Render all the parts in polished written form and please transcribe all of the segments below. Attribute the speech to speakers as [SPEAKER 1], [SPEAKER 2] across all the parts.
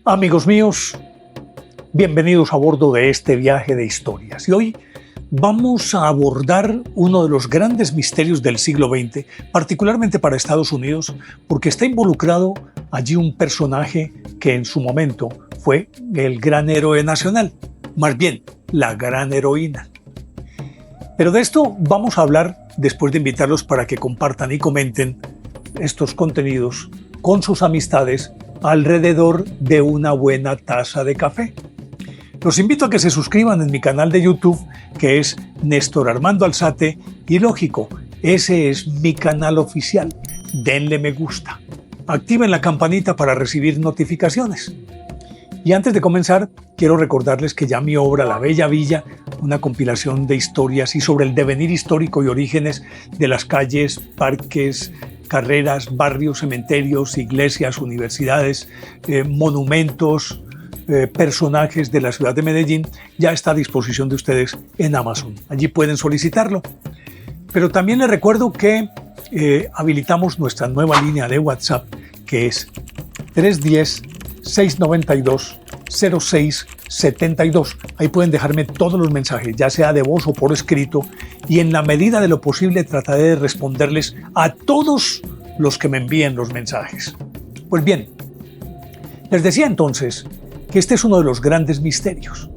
[SPEAKER 1] Amigos míos, bienvenidos a bordo de este viaje de historias. Y hoy vamos a abordar uno de los grandes misterios del siglo XX, particularmente para Estados Unidos, porque está involucrado allí un personaje que en su momento fue el gran héroe nacional, más bien la gran heroína. Pero de esto vamos a hablar después de invitarlos para que compartan y comenten estos contenidos con sus amistades alrededor de una buena taza de café. Los invito a que se suscriban en mi canal de YouTube, que es Néstor Armando Alzate, y lógico, ese es mi canal oficial. Denle me gusta. Activen la campanita para recibir notificaciones. Y antes de comenzar, quiero recordarles que ya mi obra La Bella Villa, una compilación de historias y sobre el devenir histórico y orígenes de las calles, parques, carreras, barrios, cementerios, iglesias, universidades, monumentos, personajes de la ciudad de Medellín, ya está a disposición de ustedes en Amazon. Allí pueden solicitarlo. Pero también les recuerdo que habilitamos nuestra nueva línea de WhatsApp, que es 310-692-0672. Ahí pueden dejarme todos los mensajes, ya sea de voz o por escrito, y en la medida de lo posible trataré de responderles a todos los que me envíen los mensajes. Pues bien, les decía entonces que este es uno de los grandes misterios,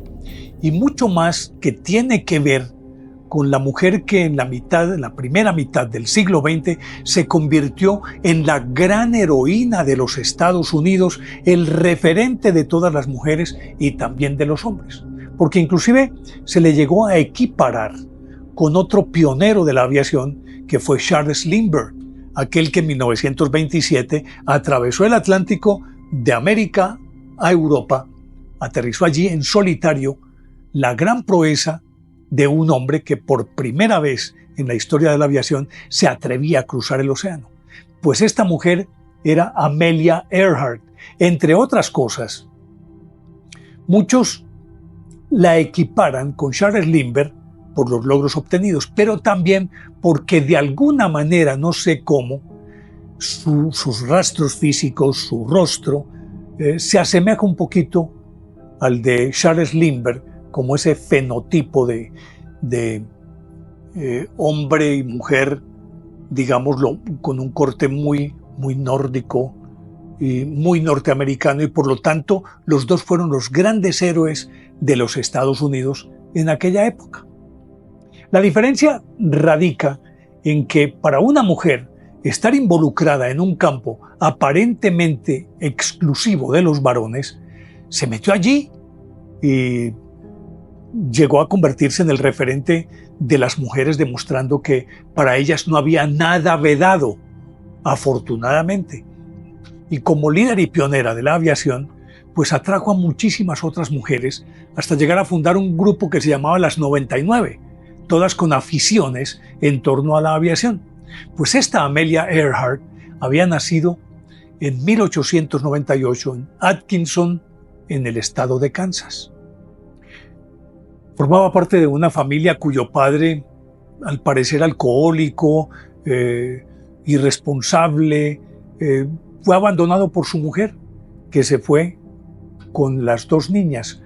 [SPEAKER 1] y mucho más que tiene que ver con la mujer que en la primera mitad del siglo XX se convirtió en la gran heroína de los Estados Unidos, el referente de todas las mujeres y también de los hombres, porque inclusive se le llegó a equiparar con otro pionero de la aviación que fue Charles Lindbergh, aquel que en 1927 atravesó el Atlántico de América a Europa, aterrizó allí en solitario, la gran proeza de un hombre que por primera vez en la historia de la aviación se atrevía a cruzar el océano. Pues esta mujer era Amelia Earhart. Entre otras cosas, muchos la equiparan con Charles Lindbergh por los logros obtenidos, pero también porque de alguna manera, no sé cómo, sus rastros físicos, su rostro, se asemeja un poquito al de Charles Lindbergh, como ese fenotipo de hombre y mujer, digámoslo, con un corte muy nórdico y muy norteamericano, y por lo tanto los dos fueron los grandes héroes de los Estados Unidos en aquella época. La diferencia radica en que para una mujer estar involucrada en un campo aparentemente exclusivo de los varones, se metió allí y llegó a convertirse en el referente de las mujeres, demostrando que para ellas no había nada vedado, afortunadamente. Y como líder y pionera de la aviación, pues atrajo a muchísimas otras mujeres hasta llegar a fundar un grupo que se llamaba Las 99, todas con aficiones en torno a la aviación. Pues esta Amelia Earhart había nacido en 1898 en Atkinson, en el estado de Kansas. Formaba parte de una familia cuyo padre, al parecer alcohólico, irresponsable, fue abandonado por su mujer, que se fue con las dos niñas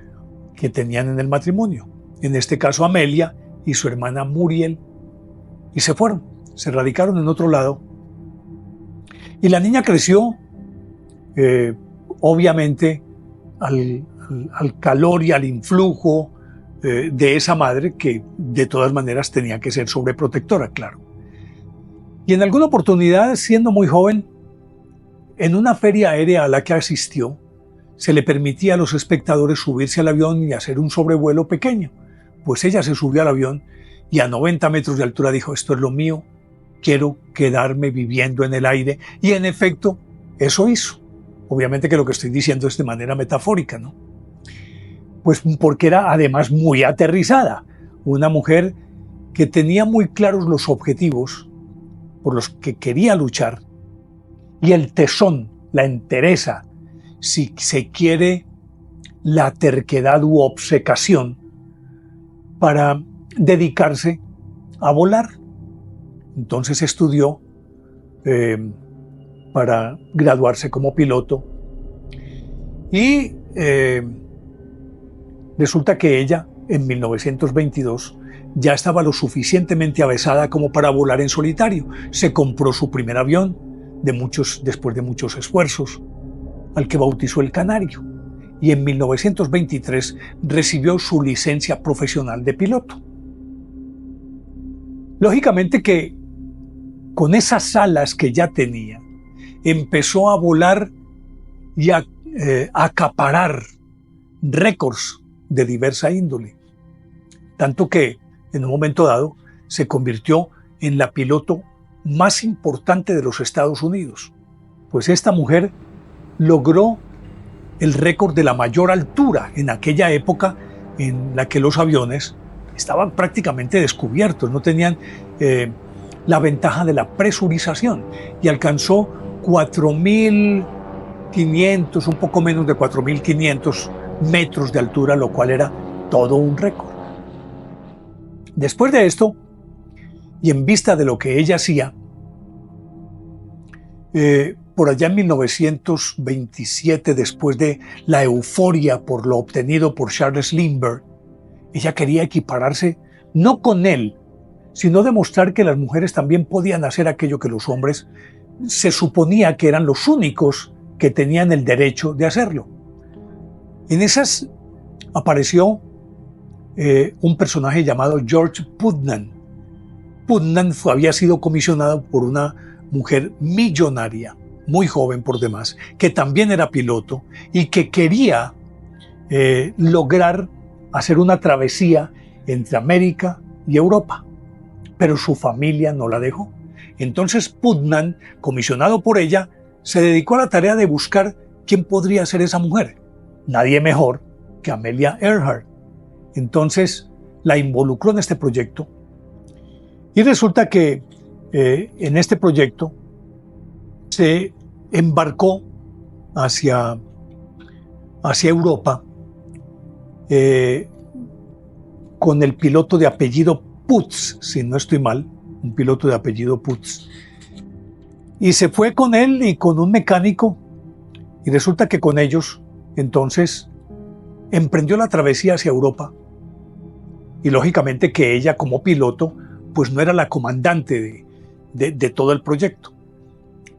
[SPEAKER 1] que tenían en el matrimonio, en este caso Amelia y su hermana Muriel, y se fueron, se radicaron en otro lado. Y la niña creció, obviamente, al calor y al influjo de esa madre, que de todas maneras tenía que ser sobreprotectora, claro. Y en alguna oportunidad, siendo muy joven, en una feria aérea a la que asistió, se le permitía a los espectadores subirse al avión y hacer un sobrevuelo pequeño. Pues ella se subió al avión y a 90 metros de altura dijo: esto es lo mío, quiero quedarme viviendo en el aire. Y en efecto, eso hizo. Obviamente que lo que estoy diciendo es de manera metafórica, ¿no? Pues porque era además muy aterrizada, una mujer que tenía muy claros los objetivos por los que quería luchar, y el tesón, la entereza, si se quiere, la terquedad u obcecación para dedicarse a volar. Entonces estudió para graduarse como piloto Y resulta que ella, en 1922, ya estaba lo suficientemente avesada como para volar en solitario. Se compró su primer avión después de muchos esfuerzos, al que bautizó el Canario. Y en 1923 recibió su licencia profesional de piloto. Lógicamente que con esas alas que ya tenía, empezó a volar y a acaparar récords de diversa índole. Tanto que en un momento dado se convirtió en la piloto más importante de los Estados Unidos. Pues esta mujer logró el récord de la mayor altura en aquella época en la que los aviones estaban prácticamente descubiertos, no tenían la ventaja de la presurización, y alcanzó 4.500, un poco menos de 4.500 metros de altura, lo cual era todo un récord. Después de esto, y en vista de lo que ella hacía, por allá en 1927, después de la euforia por lo obtenido por Charles Lindbergh, ella quería equipararse no con él, sino demostrar que las mujeres también podían hacer aquello que los hombres se suponía que eran los únicos que tenían el derecho de hacerlo. En esas apareció un personaje llamado George Putnam. Putnam había sido comisionado por una mujer millonaria, muy joven por demás, que también era piloto y que quería lograr hacer una travesía entre América y Europa, pero su familia no la dejó. Entonces Putnam, comisionado por ella, se dedicó a la tarea de buscar quién podría ser esa mujer. Nadie mejor que Amelia Earhart. Entonces la involucró en este proyecto, y resulta que en este proyecto se embarcó hacia Europa con el piloto de apellido Putz, si no estoy mal, un piloto de apellido Putz. Y se fue con él y con un mecánico, y resulta que con ellos entonces emprendió la travesía hacia Europa. Y lógicamente que ella, como piloto, pues no era la comandante de todo el proyecto,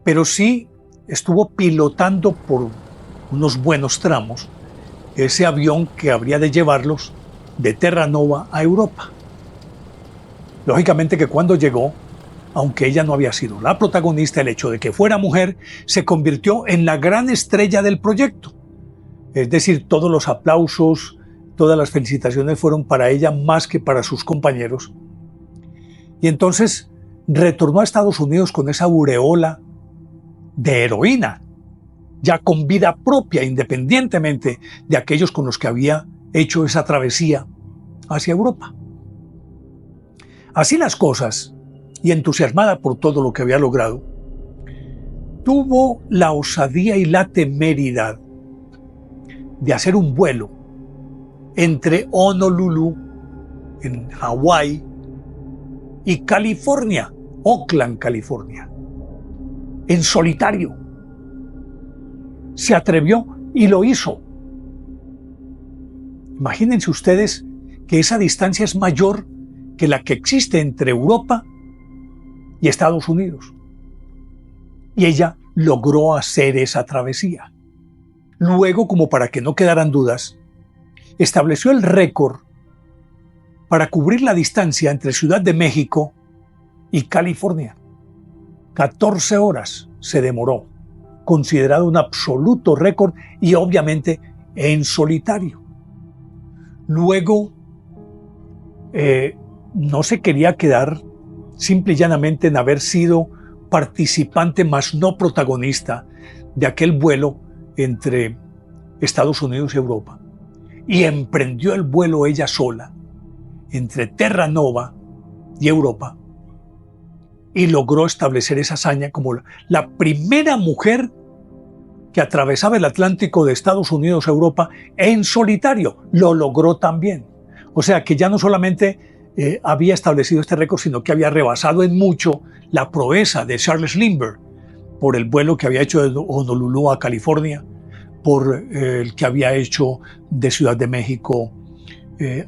[SPEAKER 1] pero sí estuvo pilotando por unos buenos tramos ese avión que habría de llevarlos de Terranova a Europa. Lógicamente que cuando llegó, aunque ella no había sido la protagonista, el hecho de que fuera mujer se convirtió en la gran estrella del proyecto. Es decir, todos los aplausos, todas las felicitaciones fueron para ella más que para sus compañeros. Y entonces retornó a Estados Unidos con esa aureola de heroína, ya con vida propia, independientemente de aquellos con los que había hecho esa travesía hacia Europa. Así las cosas, y entusiasmada por todo lo que había logrado, tuvo la osadía y la temeridad de hacer un vuelo entre Honolulu, en Hawái, y California, Oakland, California, en solitario. Se atrevió y lo hizo. Imagínense ustedes que esa distancia es mayor que la que existe entre Europa y Estados Unidos. Y ella logró hacer esa travesía. Luego, como para que no quedaran dudas, estableció el récord para cubrir la distancia entre Ciudad de México y California. 14 horas se demoró, considerado un absoluto récord y obviamente en solitario. Luego, no se quería quedar simple y llanamente en haber sido participante, mas no protagonista, de aquel vuelo entre Estados Unidos y Europa. Y emprendió el vuelo ella sola entre Terranova y Europa, y logró establecer esa hazaña como la primera mujer que atravesaba el Atlántico de Estados Unidos a Europa en solitario. Lo logró también. O sea que ya no solamente había establecido este récord, sino que había rebasado en mucho la proeza de Charles Lindbergh por el vuelo que había hecho de Honolulu a California, por el que había hecho de Ciudad de México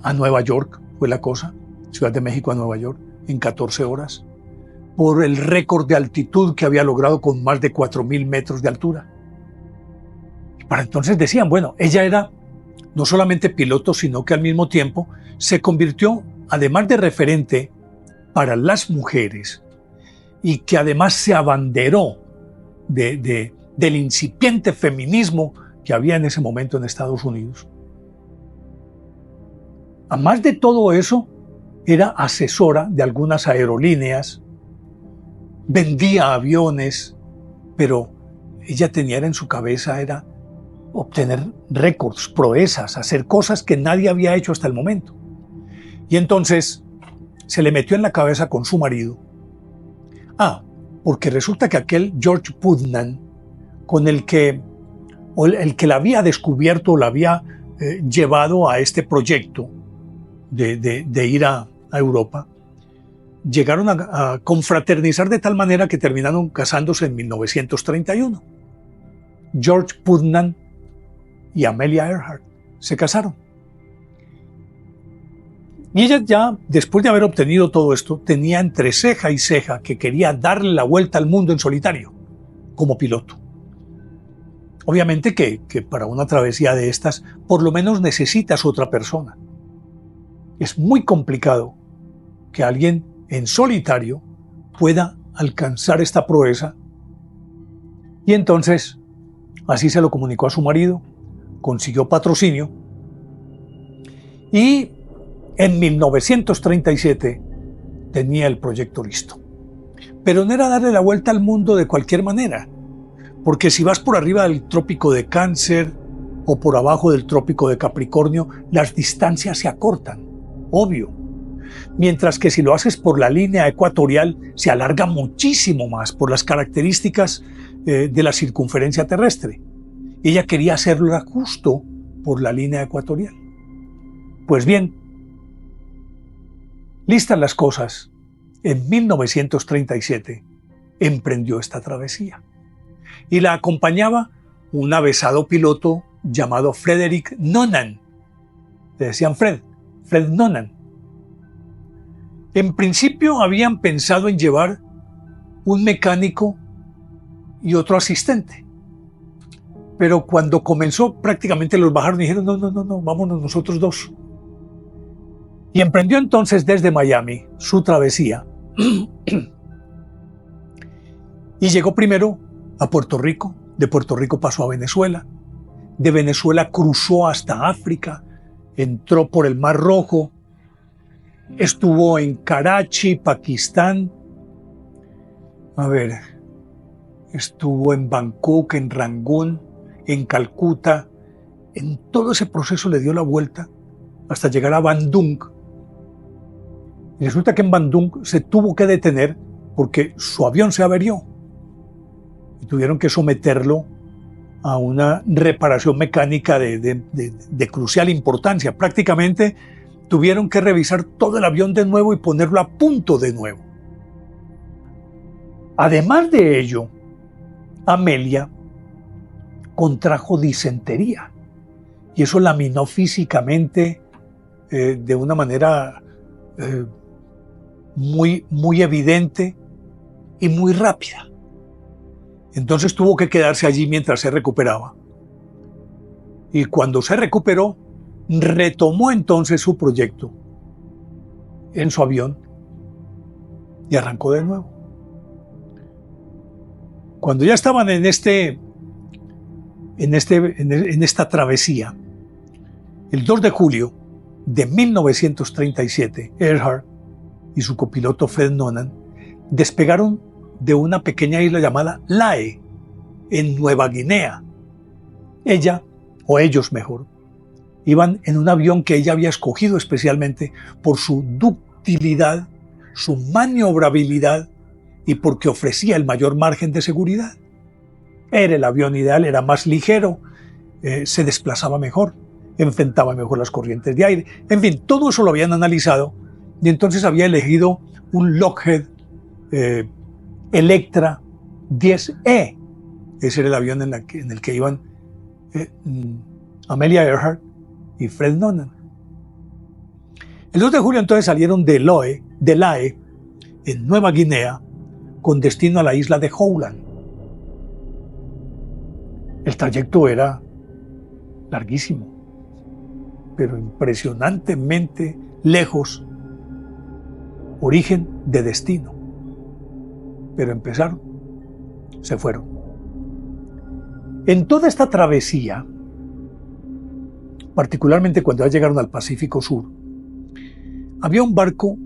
[SPEAKER 1] a Nueva York, fue la cosa, Ciudad de México a Nueva York, en 14 horas, por el récord de altitud que había logrado con más de 4.000 metros de altura. Y para entonces decían, bueno, ella era no solamente piloto, sino que al mismo tiempo se convirtió, además de referente para las mujeres, y que además se abanderó del incipiente feminismo que había en ese momento en Estados Unidos. Además de todo eso, era asesora de algunas aerolíneas, vendía aviones, pero ella tenía en su cabeza era obtener récords, proezas, hacer cosas que nadie había hecho hasta el momento. Y entonces se le metió en la cabeza con su marido. Porque resulta que aquel George Putnam, con el que la había descubierto, la había llevado a este proyecto de ir a Europa, llegaron a confraternizar de tal manera que terminaron casándose en 1931. George Putnam y Amelia Earhart se casaron. Y ella ya, después de haber obtenido todo esto, tenía entre ceja y ceja que quería darle la vuelta al mundo en solitario, como piloto. Obviamente que para una travesía de estas, por lo menos necesitas otra persona. Es muy complicado que alguien en solitario pueda alcanzar esta proeza. Y entonces, así se lo comunicó a su marido, consiguió patrocinio y en 1937 tenía el proyecto listo. Pero no era darle la vuelta al mundo de cualquier manera, porque si vas por arriba del trópico de Cáncer o por abajo del trópico de Capricornio, las distancias se acortan, obvio. Mientras que si lo haces por la línea ecuatorial, se alarga muchísimo más por las características de la circunferencia terrestre. Ella quería hacerlo justo por la línea ecuatorial. Pues bien, listas las cosas, en 1937 emprendió esta travesía. Y la acompañaba un avesado piloto llamado Frederick Noonan. Le decían Fred Noonan. En principio habían pensado en llevar un mecánico y otro asistente. Pero cuando comenzó, prácticamente los bajaron y dijeron, no, vámonos nosotros dos. Y emprendió entonces desde Miami su travesía. Y llegó primero a Puerto Rico, de Puerto Rico pasó a Venezuela, de Venezuela cruzó hasta África, entró por el Mar Rojo, estuvo en Karachi, Pakistán, estuvo en Bangkok, en Rangún, en Calcuta. En todo ese proceso le dio la vuelta hasta llegar a Bandung. Y resulta que en Bandung se tuvo que detener porque su avión se averió y tuvieron que someterlo a una reparación mecánica de crucial importancia. Prácticamente tuvieron que revisar todo el avión de nuevo y ponerlo a punto de nuevo. Además de ello, Amelia contrajo disentería y eso la minó físicamente de una manera muy evidente y muy rápida. Entonces tuvo que quedarse allí mientras se recuperaba. Y cuando se recuperó, retomó entonces su proyecto en su avión y arrancó de nuevo. Cuando ya estaban en esta travesía, el 2 de julio de 1937, Earhart y su copiloto Fred Noonan despegaron de una pequeña isla llamada Lae, en Nueva Guinea. Ella, o ellos mejor, iban en un avión que ella había escogido especialmente por su ductilidad, su maniobrabilidad y porque ofrecía el mayor margen de seguridad. Era el avión ideal, era más ligero, se desplazaba mejor, enfrentaba mejor las corrientes de aire. En fin, todo eso lo habían analizado y entonces había elegido un Lockheed Electra 10E. Ese era el avión en el que iban Amelia Earhart y Fred Noonan. El 2 de julio entonces salieron de Lae, en Nueva Guinea, con destino a la isla de Howland. El trayecto era larguísimo, pero impresionantemente lejos, origen de destino. Pero empezaron, se fueron. En toda esta travesía, particularmente cuando ya llegaron al Pacífico Sur, había un barco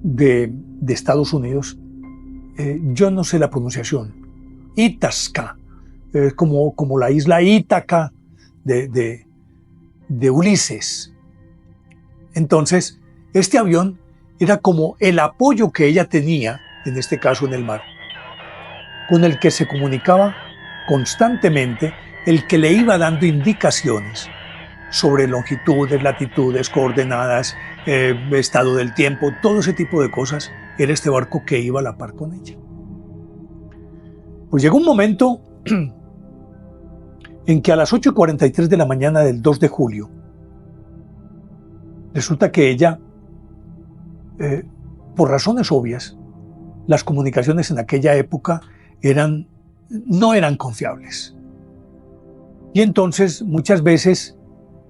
[SPEAKER 1] de Estados Unidos, yo no sé la pronunciación, Itasca, como la isla Ítaca de Ulises. Entonces, este avión era como el apoyo que ella tenía, en este caso en el mar, con el que se comunicaba constantemente, el que le iba dando indicaciones sobre longitudes, latitudes, coordenadas, estado del tiempo, todo ese tipo de cosas, era este barco que iba a la par con ella. Pues llegó un momento en que a las 8:43 de la mañana del 2 de julio, resulta que ella, por razones obvias, las comunicaciones en aquella época no eran confiables. Y entonces muchas veces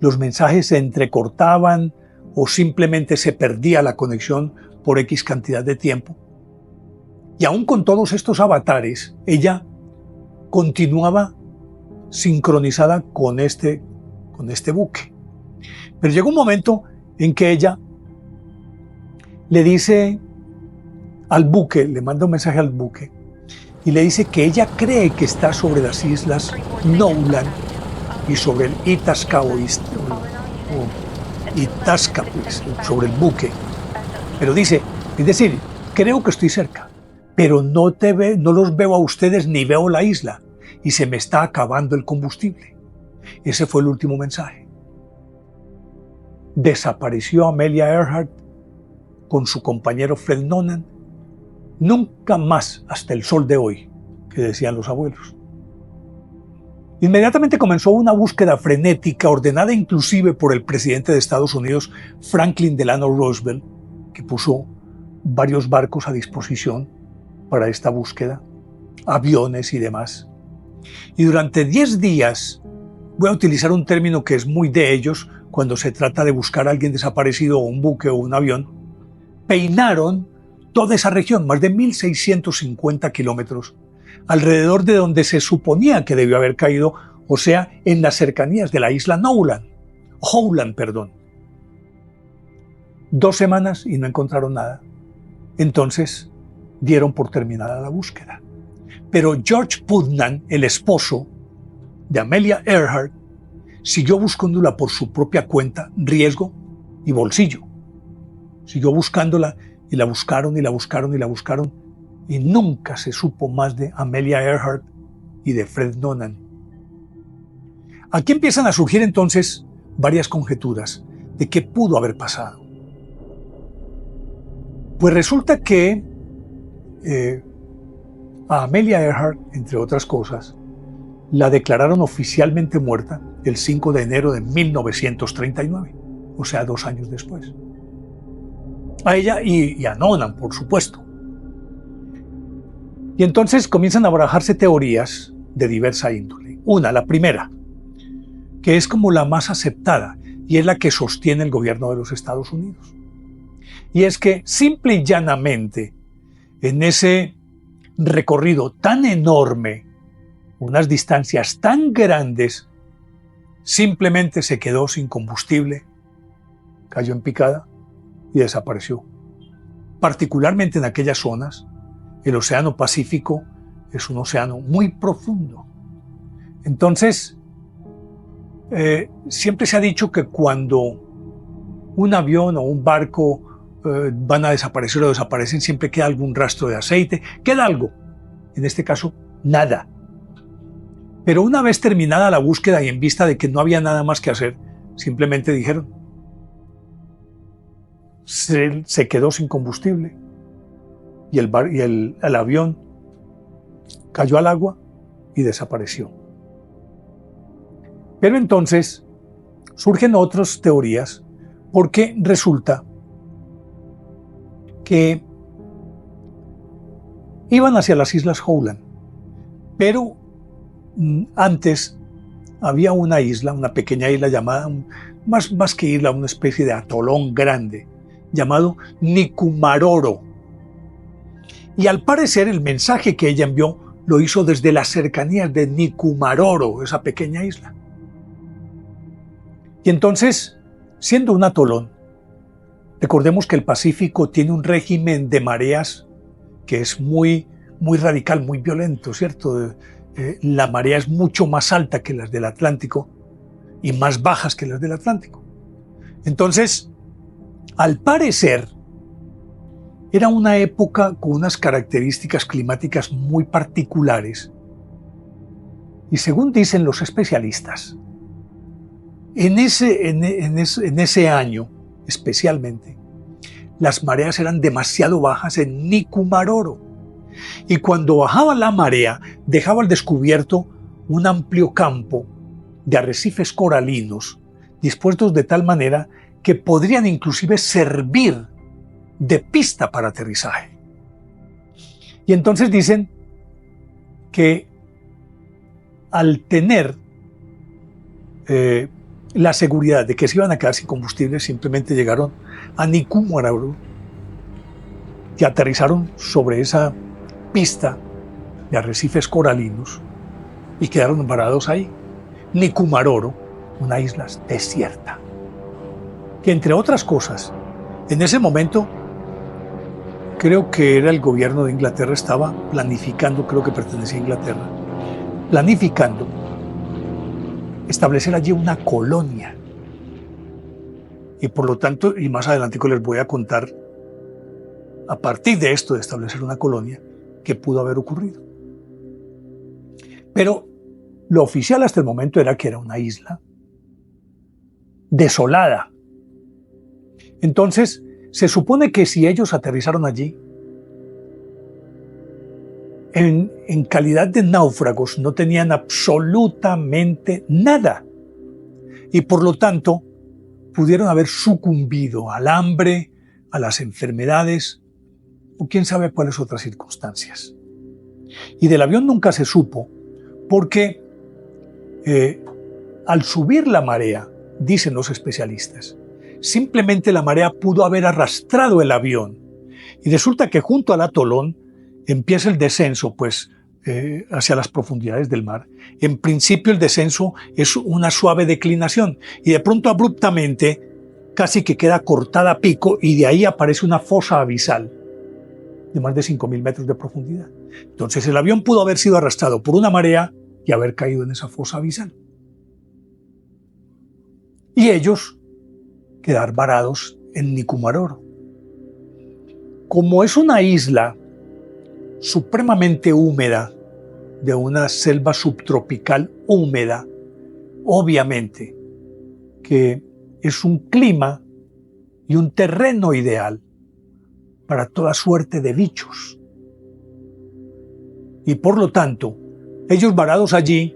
[SPEAKER 1] los mensajes se entrecortaban o simplemente se perdía la conexión por X cantidad de tiempo. Y aún con todos estos avatares, ella continuaba sincronizada con este buque. Pero llegó un momento en que ella le dice al buque, le manda un mensaje al buque y le dice que ella cree que está sobre las islas Nowland y sobre el Itasca o Itasca, pues, sobre el buque. Pero dice, es decir, creo que estoy cerca, pero no los veo a ustedes ni veo la isla y se me está acabando el combustible. Ese fue el último mensaje. Desapareció Amelia Earhart con su compañero Fred Noonan. Nunca más hasta el sol de hoy, que decían los abuelos. Inmediatamente comenzó una búsqueda frenética, ordenada inclusive por el presidente de Estados Unidos, Franklin Delano Roosevelt, que puso varios barcos a disposición para esta búsqueda, aviones y demás. Y durante 10 días, voy a utilizar un término que es muy de ellos cuando se trata de buscar a alguien desaparecido o un buque o un avión, peinaron toda esa región, más de 1.650 kilómetros, alrededor de donde se suponía que debió haber caído, o sea, en las cercanías de la isla Howland. 2 semanas y no encontraron nada. Entonces dieron por terminada la búsqueda. Pero George Putnam, el esposo de Amelia Earhart, siguió buscándola por su propia cuenta, riesgo y bolsillo. Siguió buscándola y la buscaron y la buscaron y la buscaron y nunca se supo más de Amelia Earhart y de Fred Noonan. Aquí empiezan a surgir entonces varias conjeturas de qué pudo haber pasado. Pues resulta que a Amelia Earhart, entre otras cosas, la declararon oficialmente muerta el 5 de enero de 1939, o sea, 2 años después. A ella y a Noonan, por supuesto. Y entonces comienzan a barajarse teorías de diversa índole. La primera, que es como la más aceptada y es la que sostiene el gobierno de los Estados Unidos. Y es que simple y llanamente, en ese recorrido tan enorme, unas distancias tan grandes, simplemente se quedó sin combustible, cayó en picada y desapareció. Particularmente en aquellas zonas, el Océano Pacífico es un océano muy profundo. Entonces, siempre se ha dicho que cuando un avión o un barco van a desaparecer o desaparecen, siempre queda algún rastro de aceite, queda algo. En este caso, nada. Pero una vez terminada la búsqueda y en vista de que no había nada más que hacer, simplemente dijeron, se quedó sin combustible y el avión cayó al agua y desapareció. Pero entonces surgen otras teorías porque resulta que iban hacia las Islas Howland, pero antes había una isla, una pequeña isla llamada, más que isla, una especie de atolón grande, llamado Nikumaroro. Y al parecer el mensaje que ella envió lo hizo desde las cercanías de Nikumaroro, esa pequeña isla. Y entonces, siendo un atolón, recordemos que el Pacífico tiene un régimen de mareas que es muy radical, muy violento, ¿cierto? La marea es mucho más alta que las del Atlántico y más bajas que las del Atlántico. Entonces, al parecer, era una época con unas características climáticas muy particulares. Y según dicen los especialistas, en ese año especialmente, las mareas eran demasiado bajas en Nikumaroro. Y cuando bajaba la marea, dejaba al descubierto un amplio campo de arrecifes coralinos, dispuestos de tal manera que podrían inclusive servir de pista para aterrizaje. Y entonces dicen que al tener la seguridad de que se iban a quedar sin combustible, simplemente llegaron a Nikumaroro y aterrizaron sobre esa pista de arrecifes coralinos y quedaron varados ahí. Nikumaroro, una isla desierta, que entre otras cosas, en ese momento, creo que era el gobierno de Inglaterra, estaba planificando, creo que pertenecía a Inglaterra, planificando establecer allí una colonia. Y por lo tanto, y más adelante les voy a contar, a partir de esto de establecer una colonia, qué pudo haber ocurrido. Pero lo oficial hasta el momento era que era una isla desolada. Entonces, se supone que si ellos aterrizaron allí, en calidad de náufragos no tenían absolutamente nada. Y por lo tanto, pudieron haber sucumbido al hambre, a las enfermedades, o quién sabe cuáles otras circunstancias. Y del avión nunca se supo, porque al subir la marea, dicen los especialistas, simplemente la marea pudo haber arrastrado el avión. Y resulta que junto al atolón empieza el descenso, pues, hacia las profundidades del mar. En principio el descenso es una suave declinación y de pronto abruptamente casi que queda cortada a pico y de ahí aparece una fosa abisal de más de 5.000 metros de profundidad. Entonces el avión pudo haber sido arrastrado por una marea y haber caído en esa fosa abisal. Y ellos quedar varados en Nikumaroro. Como es una isla supremamente húmeda, de una selva subtropical húmeda, obviamente que es un clima y un terreno ideal para toda suerte de bichos. Y por lo tanto, ellos varados allí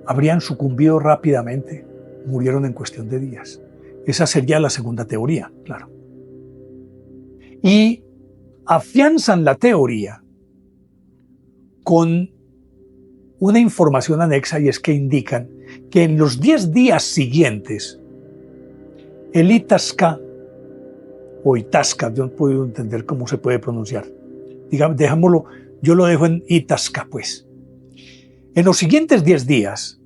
[SPEAKER 1] habrían sucumbido rápidamente, murieron en cuestión de días. Esa sería la segunda teoría, claro. Y afianzan la teoría con una información anexa, y es que indican que en los 10 días siguientes, el Itasca, o Itasca, yo no puedo entender cómo se puede pronunciar, digamos, dejámoslo, yo lo dejo en Itasca, pues. En los siguientes 10 días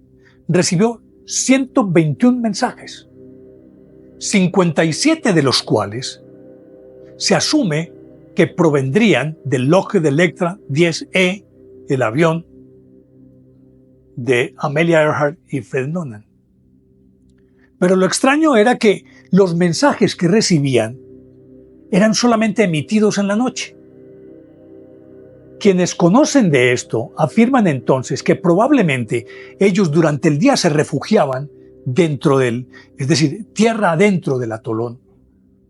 [SPEAKER 1] recibió 121 mensajes, 57 de los cuales se asume que provendrían del Lockheed Electra 10E, el avión de Amelia Earhart y Fred Noonan. Pero lo extraño era que los mensajes que recibían eran solamente emitidos en la noche. Quienes conocen de esto afirman entonces que probablemente ellos durante el día se refugiaban dentro del, es decir, tierra adentro del atolón,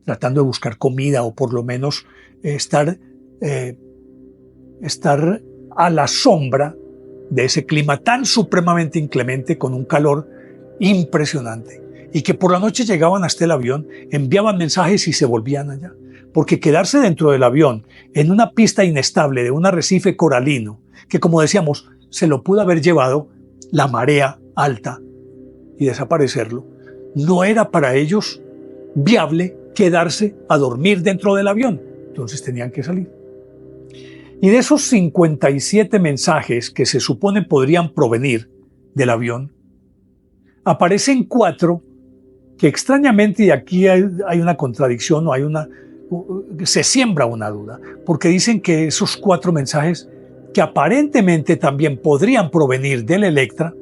[SPEAKER 1] tratando de buscar comida o por lo menos estar a la sombra de ese clima tan supremamente inclemente con un calor impresionante, y que por la noche llegaban hasta el avión, enviaban mensajes y se volvían allá. Porque quedarse dentro del avión en una pista inestable de un arrecife coralino, que como decíamos, se lo pudo haber llevado la marea alta y desaparecerlo, no era para ellos viable quedarse a dormir dentro del avión. Entonces tenían que salir. Y de esos 57 mensajes que se supone podrían provenir del avión, aparecen 4 que extrañamente, y aquí hay una contradicción, se siembra una duda, porque dicen que esos 4 mensajes, que aparentemente también podrían provenir del Electra,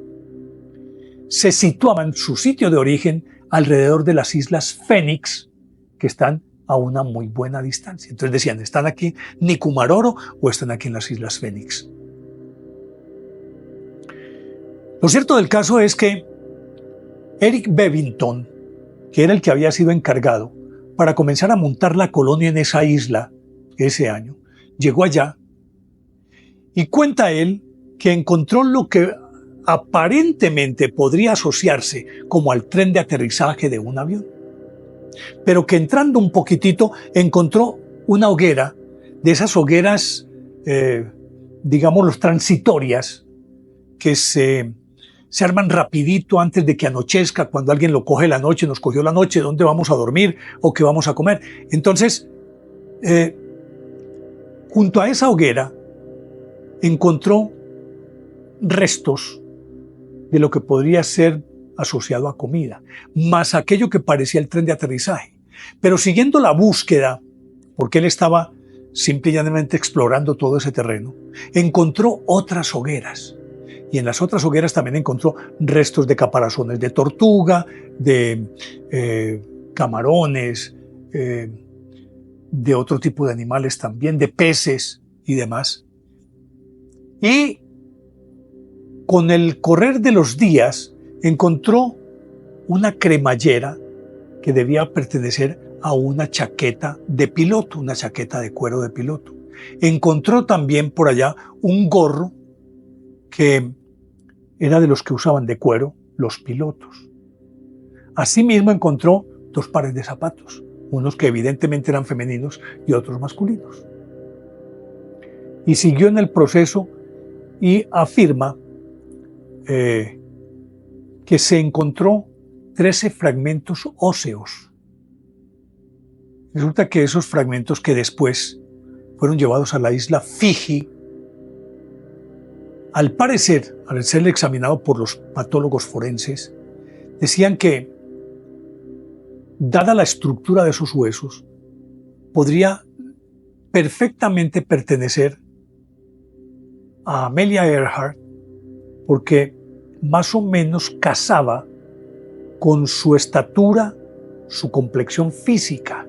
[SPEAKER 1] se situaban su sitio de origen alrededor de las islas Fénix, que están a una muy buena distancia. Entonces decían, ¿están aquí en Nikumaroro o están aquí en las islas Fénix? Lo cierto del caso es que Eric Bevington, que era el que había sido encargado para comenzar a montar la colonia en esa isla ese año, llegó allá y cuenta él que encontró lo que aparentemente podría asociarse como al tren de aterrizaje de un avión, pero que entrando un poquitito encontró una hoguera, de esas hogueras, digamos, transitorias, que se arman rapidito antes de que anochezca, cuando alguien lo coge la noche, nos cogió la noche, ¿dónde vamos a dormir o qué vamos a comer? Entonces, junto a esa hoguera, encontró restos de lo que podría ser asociado a comida, más aquello que parecía el tren de aterrizaje. Pero siguiendo la búsqueda, porque él estaba simple y llanamente explorando todo ese terreno, encontró otras hogueras. Y en las otras hogueras también encontró restos de caparazones de tortuga, de camarones, de otro tipo de animales también, de peces y demás. Y con el correr de los días encontró una cremallera que debía pertenecer a una chaqueta de piloto, una chaqueta de cuero de piloto. Encontró también por allá un gorro que era de los que usaban de cuero los pilotos. Asimismo encontró 2 pares de zapatos, unos que evidentemente eran femeninos y otros masculinos. Y siguió en el proceso y afirma que se encontró 13 fragmentos óseos. Resulta que esos fragmentos, que después fueron llevados a la isla Fiji, al parecer, al ser examinado por los patólogos forenses, decían que, dada la estructura de esos huesos, podría perfectamente pertenecer a Amelia Earhart, porque más o menos casaba con su estatura, su complexión física,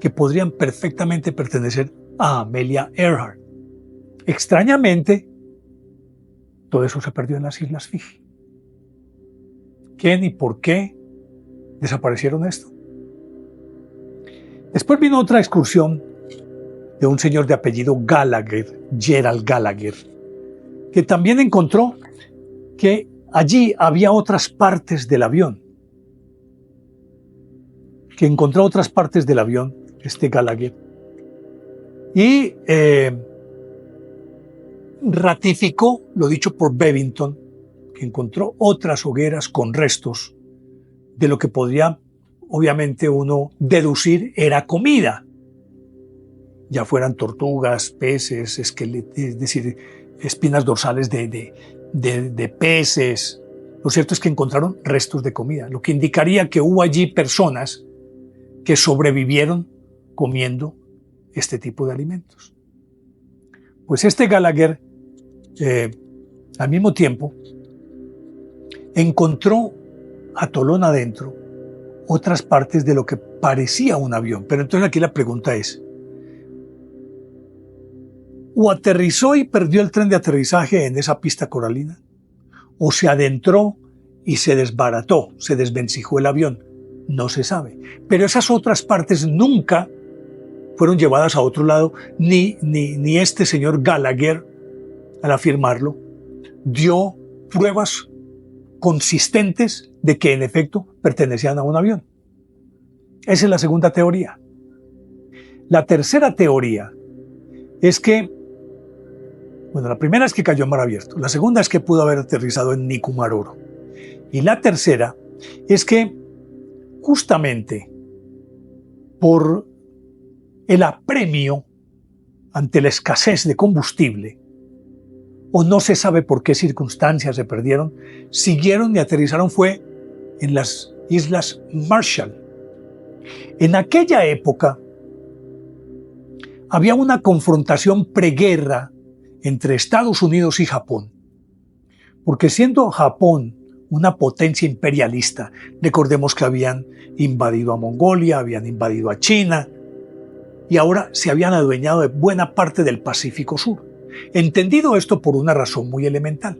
[SPEAKER 1] que podrían perfectamente pertenecer a Amelia Earhart. Extrañamente, todo eso se perdió en las Islas Fiji. ¿Quién y por qué desaparecieron esto? Después vino otra excursión de un señor de apellido Gallagher, Gerald Gallagher, que también encontró que allí había otras partes del avión. Que encontró otras partes del avión, este Gallagher, y ratificó lo dicho por Bevington, que encontró otras hogueras con restos de lo que podría, obviamente, uno deducir era comida. Ya fueran tortugas, peces, esqueletos, es decir, espinas dorsales de peces. Lo cierto es que encontraron restos de comida, lo que indicaría que hubo allí personas que sobrevivieron comiendo este tipo de alimentos. Pues este Gallagher, al mismo tiempo, encontró atolón adentro otras partes de lo que parecía un avión. Pero entonces aquí la pregunta es, ¿o aterrizó y perdió el tren de aterrizaje en esa pista coralina? ¿O se adentró y se desbarató, se desvencijó el avión? No se sabe. Pero esas otras partes nunca fueron llevadas a otro lado, ni este señor Gallagher, al afirmarlo, dio pruebas consistentes de que en efecto pertenecían a un avión. Esa es la segunda teoría. La tercera teoría es que, bueno, la primera es que cayó en mar abierto, la segunda es que pudo haber aterrizado en Nikumaroro, y la tercera es que justamente por el apremio ante la escasez de combustible, o no se sabe por qué circunstancias se perdieron, siguieron y aterrizaron fue en las Islas Marshall. En aquella época había una confrontación preguerra entre Estados Unidos y Japón, porque siendo Japón una potencia imperialista, recordemos que habían invadido a Mongolia, habían invadido a China, y ahora se habían adueñado de buena parte del Pacífico Sur. Entendido esto por una razón muy elemental.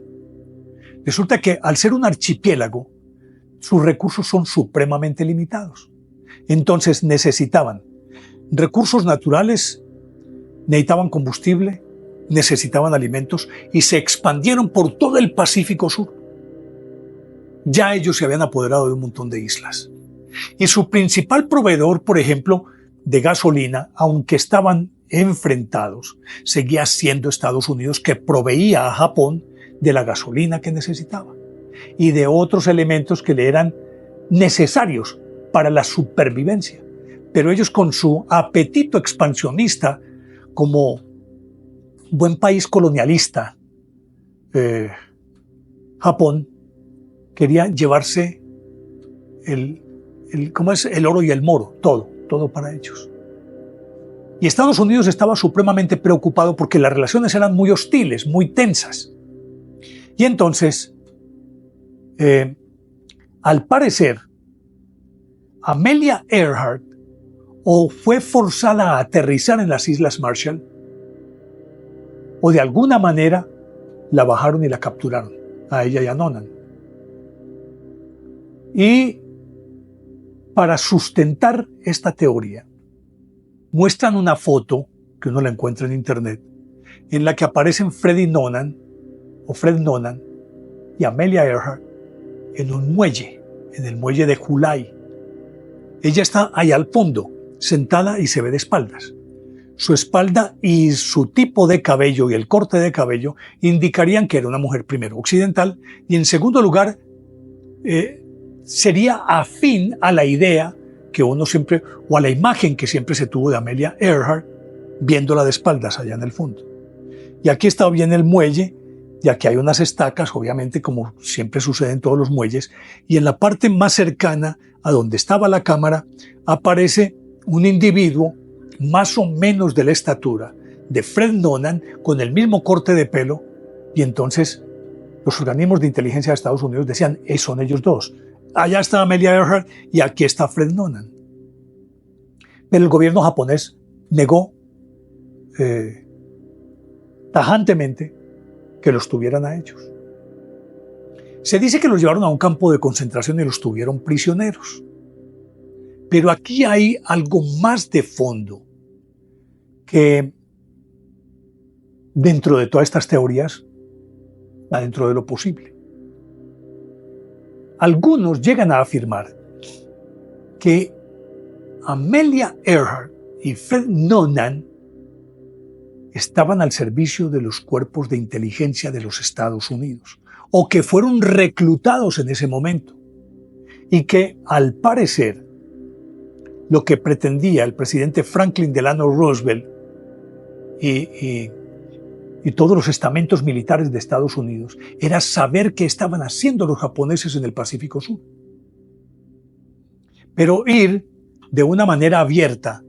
[SPEAKER 1] Resulta que al ser un archipiélago, sus recursos son supremamente limitados. Entonces necesitaban recursos naturales, necesitaban combustible, necesitaban alimentos y se expandieron por todo el Pacífico Sur. Ya ellos se habían apoderado de un montón de islas. Y su principal proveedor, por ejemplo, de gasolina, aunque estaban enfrentados, seguía siendo Estados Unidos, que proveía a Japón de la gasolina que necesitaba y de otros elementos que le eran necesarios para la supervivencia. Pero ellos, con su apetito expansionista como buen país colonialista, Japón quería llevarse el oro y el moro, todo para ellos. Y Estados Unidos estaba supremamente preocupado porque las relaciones eran muy hostiles, muy tensas. Y entonces, al parecer, Amelia Earhart o fue forzada a aterrizar en las Islas Marshall, o de alguna manera la bajaron y la capturaron, a ella y a Nonan. Y para sustentar esta teoría, muestran una foto, que uno la encuentra en internet, en la que aparecen Fred Nonan y Amelia Earhart en un muelle, en el muelle de Hulai. Ella está ahí al fondo, sentada y se ve de espaldas. Su espalda y su tipo de cabello y el corte de cabello indicarían que era una mujer, primero, occidental, y en segundo lugar, sería afín a la idea que uno siempre, o a la imagen que siempre se tuvo de Amelia Earhart, viéndola de espaldas allá en el fondo. Y aquí está bien el muelle, y aquí hay unas estacas, obviamente, como siempre sucede en todos los muelles, y en la parte más cercana a donde estaba la cámara aparece un individuo más o menos de la estatura de Fred Nonan, con el mismo corte de pelo, y entonces los organismos de inteligencia de Estados Unidos decían, son ellos dos. Allá está Amelia Earhart y aquí está Fred Nonan. Pero el gobierno japonés negó tajantemente que los tuvieran a ellos. Se dice que los llevaron a un campo de concentración y los tuvieron prisioneros. Pero aquí hay algo más de fondo que dentro de todas estas teorías, dentro de lo posible. Algunos llegan a afirmar que Amelia Earhart y Fred Nonan estaban al servicio de los cuerpos de inteligencia de los Estados Unidos, o que fueron reclutados en ese momento, y que, al parecer, lo que pretendía el presidente Franklin Delano Roosevelt y todos los estamentos militares de Estados Unidos era saber qué estaban haciendo los japoneses en el Pacífico Sur. Pero ir de una manera abierta,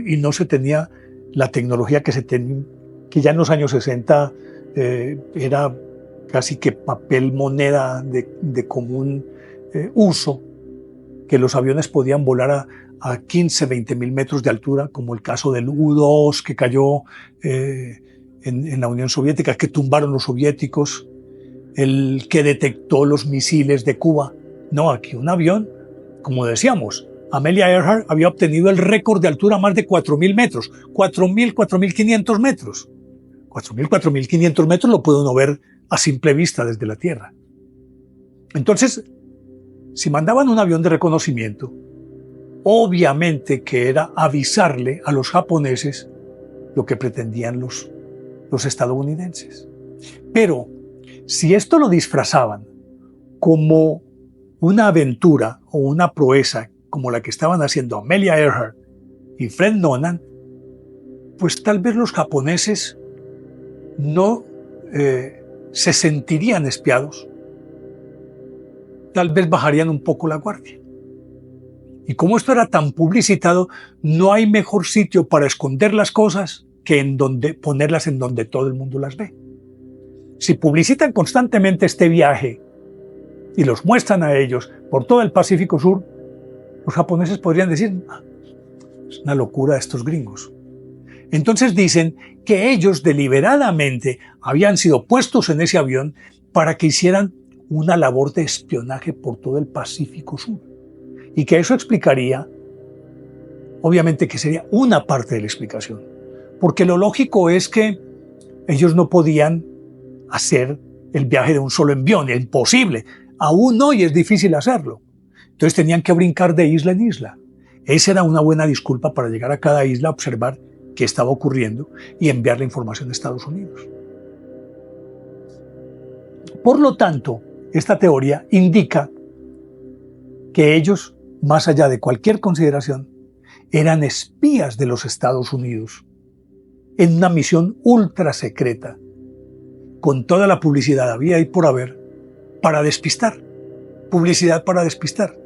[SPEAKER 1] y no se tenía la tecnología que ya en los años 60 era casi que papel moneda de común uso, que los aviones podían volar a 15, 20 mil metros de altura, como el caso del U-2 que cayó en la Unión Soviética, que tumbaron los soviéticos, el que detectó los misiles de Cuba. No, aquí un avión, como decíamos, Amelia Earhart había obtenido el récord de altura más de 4.000 metros, 4.000, 4.500 metros. 4.000, 4.500 metros lo puede uno ver a simple vista desde la Tierra. Entonces, si mandaban un avión de reconocimiento, obviamente que era avisarle a los japoneses lo que pretendían los estadounidenses. Pero si esto lo disfrazaban como una aventura o una proeza como la que estaban haciendo Amelia Earhart y Fred Nolan, pues tal vez los japoneses no se sentirían espiados, tal vez bajarían un poco la guardia. Y como esto era tan publicitado, no hay mejor sitio para esconder las cosas que ponerlas en donde todo el mundo las ve. Si publicitan constantemente este viaje y los muestran a ellos por todo el Pacífico Sur, los japoneses podrían decir, es una locura de estos gringos. Entonces dicen que ellos deliberadamente habían sido puestos en ese avión para que hicieran una labor de espionaje por todo el Pacífico Sur. Y que eso explicaría, obviamente que sería una parte de la explicación, porque lo lógico es que ellos no podían hacer el viaje de un solo envión, es imposible, aún hoy es difícil hacerlo. Entonces tenían que brincar de isla en isla. Esa era una buena disculpa para llegar a cada isla, observar qué estaba ocurriendo y enviar la información a Estados Unidos. Por lo tanto, esta teoría indica que ellos, más allá de cualquier consideración, eran espías de los Estados Unidos en una misión ultra secreta, con toda la publicidad había y por haber, para despistar. Publicidad para despistar.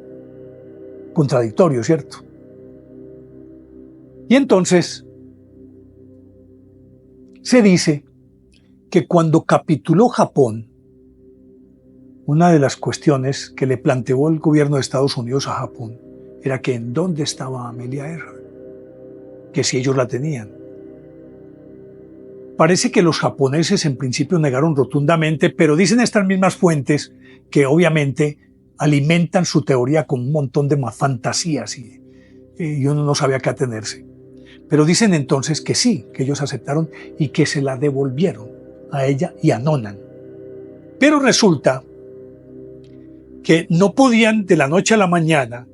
[SPEAKER 1] Contradictorio, ¿cierto? Y entonces se dice que cuando capituló Japón, una de las cuestiones que le planteó el gobierno de Estados Unidos a Japón era que en dónde estaba Amelia Earhart, que si ellos la tenían. Parece que los japoneses en principio negaron rotundamente, pero dicen estas mismas fuentes que obviamente alimentan su teoría con un montón de fantasías y uno no sabe a qué atenerse. Pero dicen entonces que sí, que ellos aceptaron y que se la devolvieron a ella y a Nolan. Pero resulta que no podían de la noche a la mañana,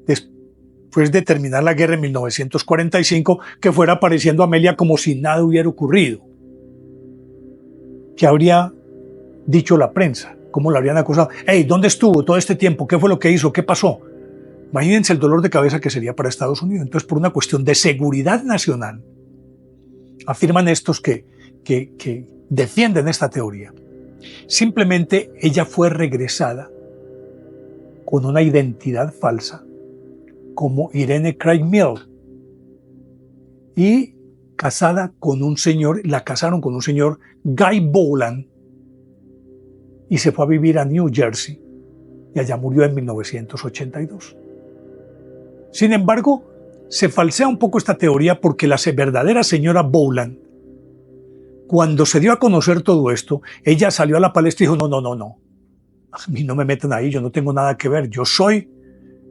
[SPEAKER 1] después de terminar la guerra en 1945, que fuera apareciendo Amelia como si nada hubiera ocurrido. ¿Qué habría dicho la prensa? ¿Cómo la habrían acusado? Hey, ¿dónde estuvo todo este tiempo? ¿Qué fue lo que hizo? ¿Qué pasó? Imagínense el dolor de cabeza que sería para Estados Unidos. Entonces, por una cuestión de seguridad nacional, afirman estos que defienden esta teoría. Simplemente ella fue regresada con una identidad falsa como Irene Craig Mill y casada con un señor, la casaron con un señor Guy Boland y se fue a vivir a New Jersey y allá murió en 1982. Sin embargo, se falsea un poco esta teoría porque la verdadera señora Boland, cuando se dio a conocer todo esto, ella salió a la palestra y dijo, no, a mí no me metan ahí, yo no tengo nada que ver, yo soy,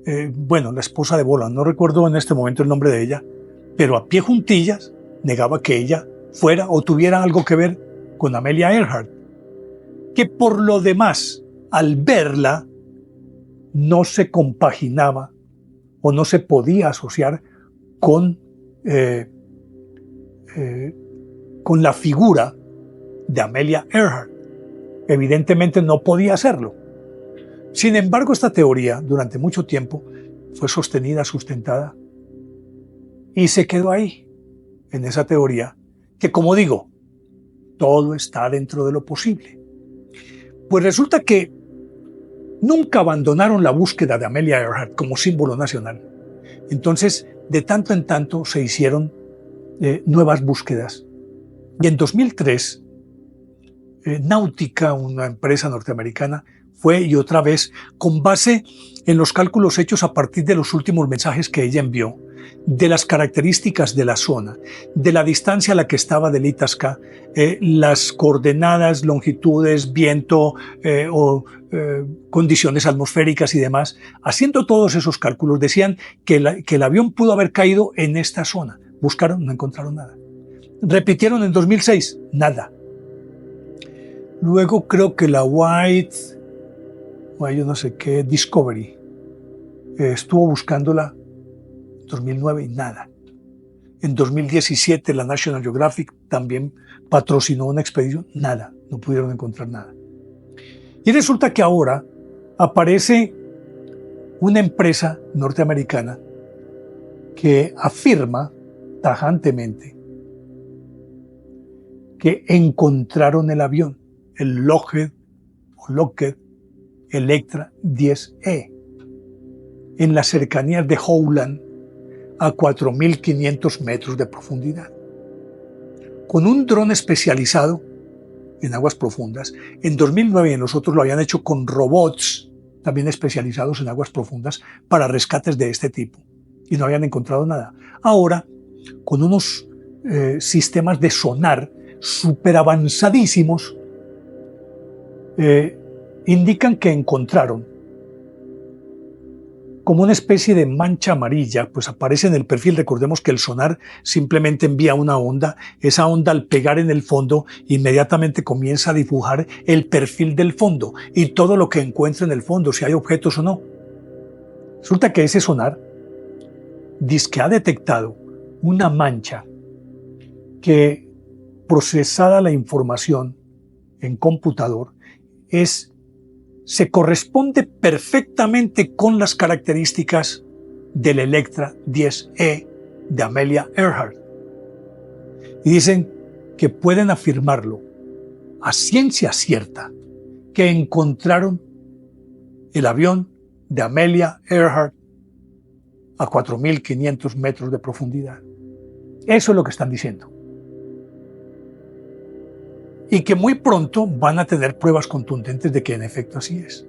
[SPEAKER 1] la esposa de Boland, no recuerdo en este momento el nombre de ella, pero a pie juntillas negaba que ella fuera o tuviera algo que ver con Amelia Earhart, que por lo demás, al verla, no se compaginaba o no se podía asociar con la figura de Amelia Earhart. Evidentemente no podía hacerlo. Sin embargo, esta teoría durante mucho tiempo fue sostenida, sustentada y se quedó ahí, en esa teoría, que como digo, todo está dentro de lo posible. Pues resulta que nunca abandonaron la búsqueda de Amelia Earhart como símbolo nacional. Entonces, de tanto en tanto se hicieron nuevas búsquedas. Y en 2003, Náutica, una empresa norteamericana, fue y otra vez, con base en los cálculos hechos a partir de los últimos mensajes que ella envió, de las características de la zona, de la distancia a la que estaba del Itasca, las coordenadas, longitudes, viento condiciones atmosféricas y demás, haciendo todos esos cálculos, decían que el avión pudo haber caído en esta zona. Buscaron, no encontraron nada. Repitieron en 2006, nada. Luego creo que la White, o yo no sé qué, Discovery, estuvo buscándola en 2009 y nada. En 2017 la National Geographic también patrocinó una expedición, nada, no pudieron encontrar nada. Y resulta que ahora aparece una empresa norteamericana que afirma tajantemente que encontraron el avión, el Lockheed Electra 10E, en las cercanías de Howland, a 4.500 metros de profundidad, con un dron especializado en aguas profundas. En 2009 y en los otros lo habían hecho con robots también especializados en aguas profundas para rescates de este tipo, y no habían encontrado nada. Ahora, con unos sistemas de sonar súper avanzadísimos, indican que encontraron como una especie de mancha amarilla, pues aparece en el perfil. Recordemos que el sonar simplemente envía una onda, esa onda al pegar en el fondo inmediatamente comienza a dibujar el perfil del fondo y todo lo que encuentra en el fondo, si hay objetos o no. Resulta que ese sonar dice que ha detectado una mancha que, procesada la información en computador, se corresponde perfectamente con las características del Electra 10E de Amelia Earhart. Y dicen que pueden afirmarlo a ciencia cierta, que encontraron el avión de Amelia Earhart a 4.500 metros de profundidad. Eso es lo que están diciendo. Y que muy pronto van a tener pruebas contundentes de que en efecto así es.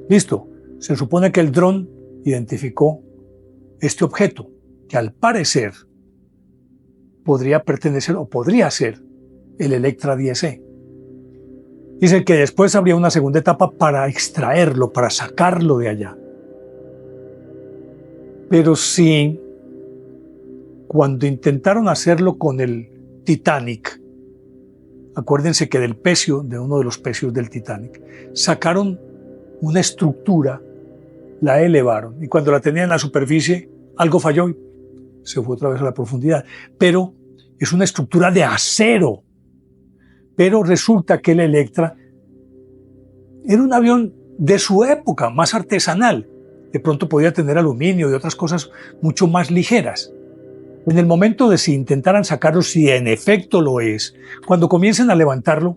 [SPEAKER 1] Listo, se supone que el dron identificó este objeto, que al parecer podría pertenecer o podría ser el Electra 10E. Dice que después habría una segunda etapa para extraerlo, para sacarlo de allá. Pero sí, cuando intentaron hacerlo con el Titanic, acuérdense que del pecio, de uno de los pecios del Titanic, sacaron una estructura, la elevaron, y cuando la tenían en la superficie, algo falló y se fue otra vez a la profundidad. Pero es una estructura de acero. Pero resulta que el Electra era un avión de su época, más artesanal. De pronto podía tener aluminio y otras cosas mucho más ligeras. En el momento de si intentaran sacarlo, si en efecto lo es, cuando comiencen a levantarlo,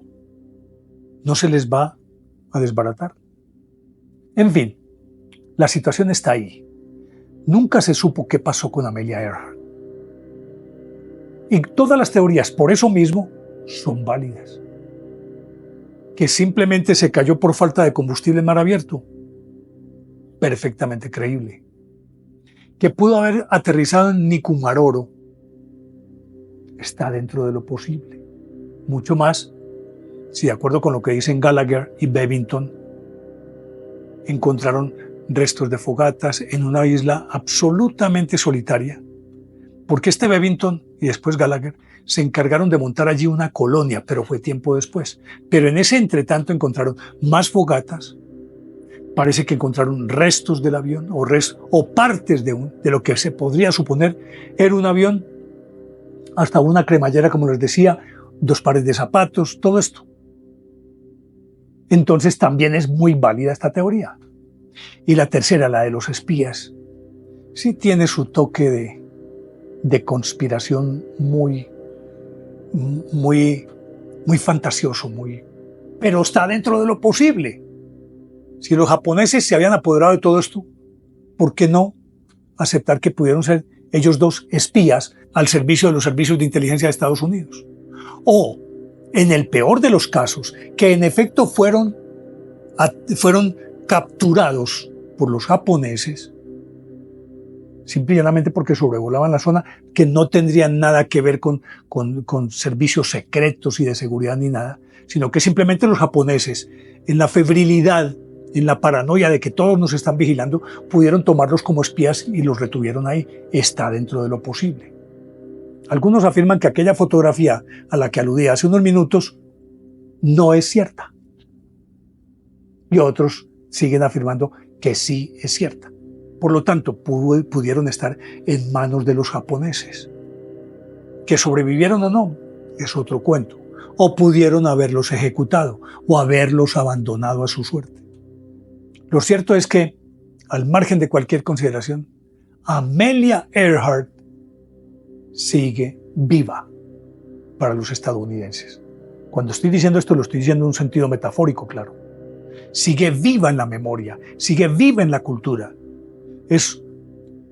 [SPEAKER 1] no se les va a desbaratar. En fin, la situación está ahí. Nunca se supo qué pasó con Amelia Earhart. Y todas las teorías, por eso mismo, son válidas. Que simplemente se cayó por falta de combustible en mar abierto, perfectamente creíble. Que pudo haber aterrizado en Nikumaroro, está dentro de lo posible. Mucho más si, de acuerdo con lo que dicen Gallagher y Bevington, encontraron restos de fogatas en una isla absolutamente solitaria, porque este Bevington y después Gallagher se encargaron de montar allí una colonia, pero fue tiempo después. Pero en ese entretanto encontraron más fogatas. Parece que encontraron restos del avión o partes de lo que se podría suponer era un avión, hasta una cremallera, como les decía, 2 pares de zapatos, todo esto. Entonces también es muy válida esta teoría. Y la tercera, la de los espías, sí tiene su toque de conspiración muy fantasioso, pero está dentro de lo posible. Si los japoneses se habían apoderado de todo esto, ¿por qué no aceptar que pudieron ser ellos dos espías al servicio de los servicios de inteligencia de Estados Unidos? O, en el peor de los casos, que en efecto fueron capturados por los japoneses, simple y llanamente porque sobrevolaban la zona, que no tendrían nada que ver con servicios secretos y de seguridad ni nada, sino que simplemente los japoneses, en la febrilidad, en la paranoia de que todos nos están vigilando, pudieron tomarlos como espías y los retuvieron ahí. Está dentro de lo posible. Algunos afirman que aquella fotografía a la que aludí hace unos minutos no es cierta. Y otros siguen afirmando que sí es cierta. Por lo tanto, pudieron estar en manos de los japoneses. Que sobrevivieron o no, es otro cuento. O pudieron haberlos ejecutado o haberlos abandonado a su suerte. Lo cierto es que, al margen de cualquier consideración, Amelia Earhart sigue viva para los estadounidenses. Cuando estoy diciendo esto, lo estoy diciendo en un sentido metafórico, claro. Sigue viva en la memoria, sigue viva en la cultura. Es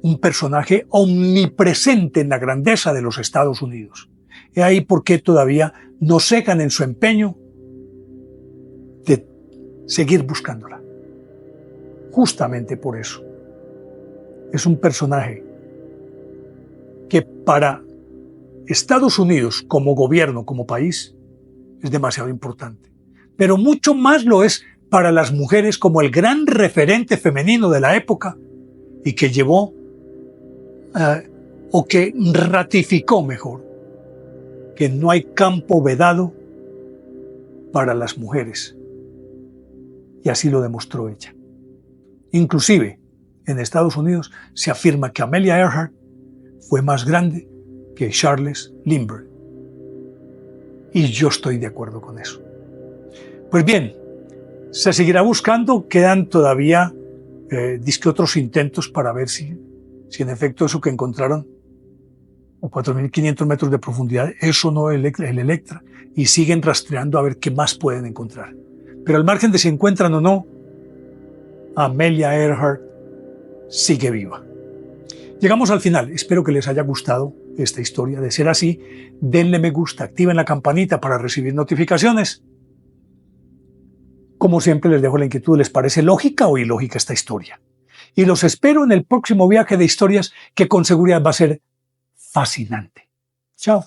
[SPEAKER 1] un personaje omnipresente en la grandeza de los Estados Unidos. Y ahí por qué todavía no cejan en su empeño de seguir buscándola. Justamente por eso. Es un personaje que para Estados Unidos como gobierno, como país, es demasiado importante. Pero mucho más lo es para las mujeres como el gran referente femenino de la época y que llevó, o que ratificó mejor, que no hay campo vedado para las mujeres. Y así lo demostró ella. Inclusive, en Estados Unidos se afirma que Amelia Earhart fue más grande que Charles Lindbergh. Y yo estoy de acuerdo con eso. Pues bien, se seguirá buscando, quedan todavía otros intentos para ver si en efecto eso que encontraron, a 4.500 metros de profundidad, eso no es el Electra, y siguen rastreando a ver qué más pueden encontrar. Pero al margen de si encuentran o no, Amelia Earhart sigue viva. Llegamos al final. Espero que les haya gustado esta historia. De ser así, denle me gusta, activen la campanita para recibir notificaciones. Como siempre, les dejo la inquietud, ¿les parece lógica o ilógica esta historia? Y los espero en el próximo viaje de historias que con seguridad va a ser fascinante. Chao.